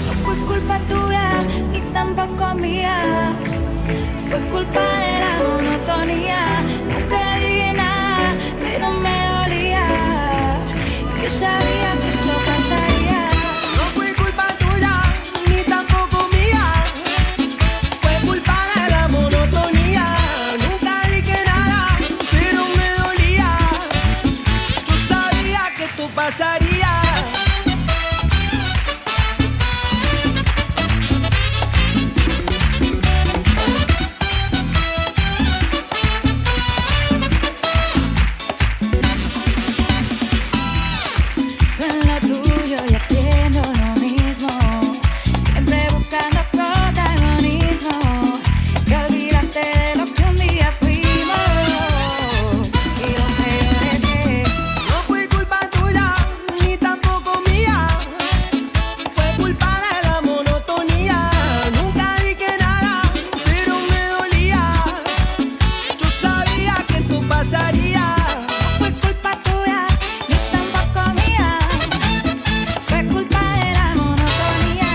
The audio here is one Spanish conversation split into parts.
No fue culpa tuya ni tampoco mía, fue culpa de la monotonía. Nunca dije nada, pero me dolía. Yo sabía que esto pasaría. No fue culpa tuya, ni tampoco mía. Fue culpa de la monotonía. Nunca dije nada, pero me dolía. Yo sabía que esto pasaría. Tú en lo tuyo y haciendo lo mismo, siempre buscando protagonismo. Que olvidaste de lo que un día fuimos y lo mereces. No fue culpa tuya, ni tampoco mía. Fue culpa de la monotonía. Nunca dije nada, pero me dolía. Yo sabía que esto pasaría. Fue culpa tuya, ni tampoco mía. Fue culpa de la monotonía.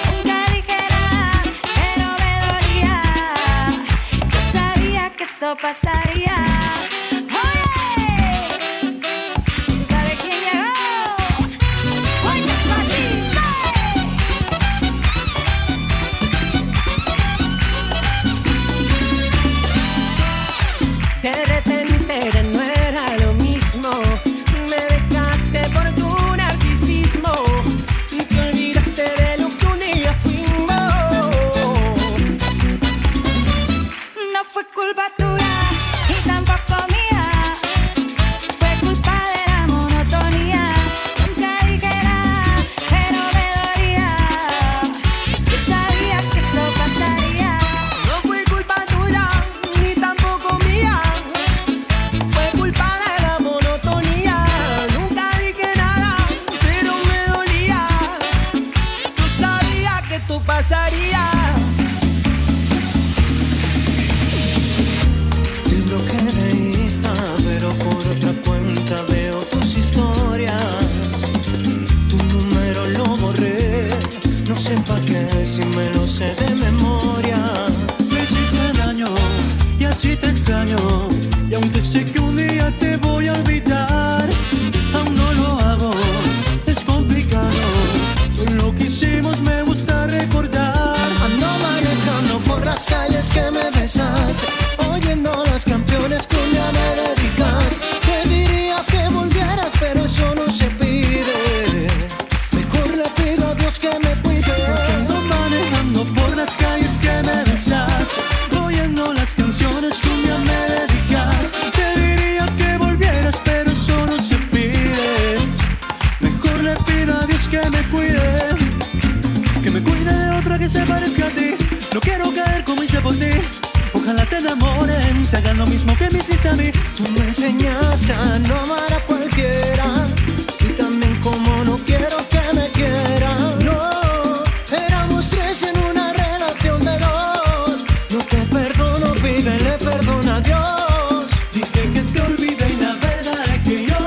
Nunca dije nada, pero me dolía. Yo sabía que esto pasaría. ¡Oye! ¿Tú sabes quién llegó? ¡Oye, Batista! De repente no era lo mismo. Me dejaste por tu narcisismo. Te olvidaste de lo que un día fuimos. No fue culpa tuya, ni tampoco mía. Fue culpa de la monotonía. Nunca dije nada, pero me dolía. Yo sabía que esto pasaría. No fue culpa tuya, ni tampoco mía. Fue culpa de la monotonía. Nunca dije nada, pero me dolía. Yo sabía que esto pasaría. Te bloqueé de Insta, pero por otra cuenta veo tus historias. Tu número lo borré, no sé pa' qué si me lo sé de memoria. Me hiciste daño y así te extraño, y aunque sé que un día te voy a olvidar, aún no lo hago, es complicado. Lo que hicimos me gusta recordar. Ando manejando por las calles que me besas, oyendo las canciones que un día me dedicas. Te diría que volvieras, pero eso no se pide. Mejor le pido a Dios que me cuide. Porque ando manejando por las calles que me besas, oyendo las canciones que un día me dedicas. Te diría que volvieras, pero eso no se pide. Mejor le pido a Dios que me cuide de otra que se parezca a ti. No quiero caer como hice por ti. Ojalá te enamoren, te hagan lo mismo que me hiciste a mí. Tú me enseñas a no amar a cualquiera, y también como no quiero que me quieran. No, éramos tres en una relación de dos. No te perdono, pídele perdón a Dios. Dije que te olvidé y la verdad es que yo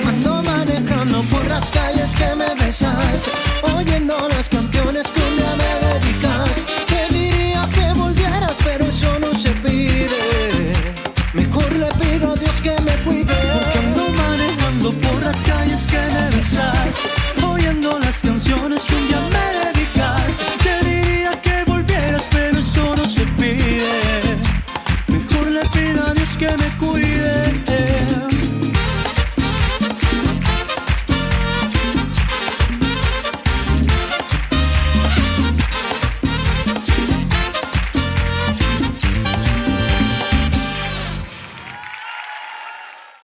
ando manejando por las calles que me besas, oyendo las canciones que un día me dedicas. Te diría que volvieras, pero eso no se pide. Mejor le pido a Dios que me cuide. Porque ando manejando por las calles que me besas, oyendo las canciones que un día me dedicas. Te diría que volvieras, pero eso no se pide. Mejor le pido a Dios que me cuide.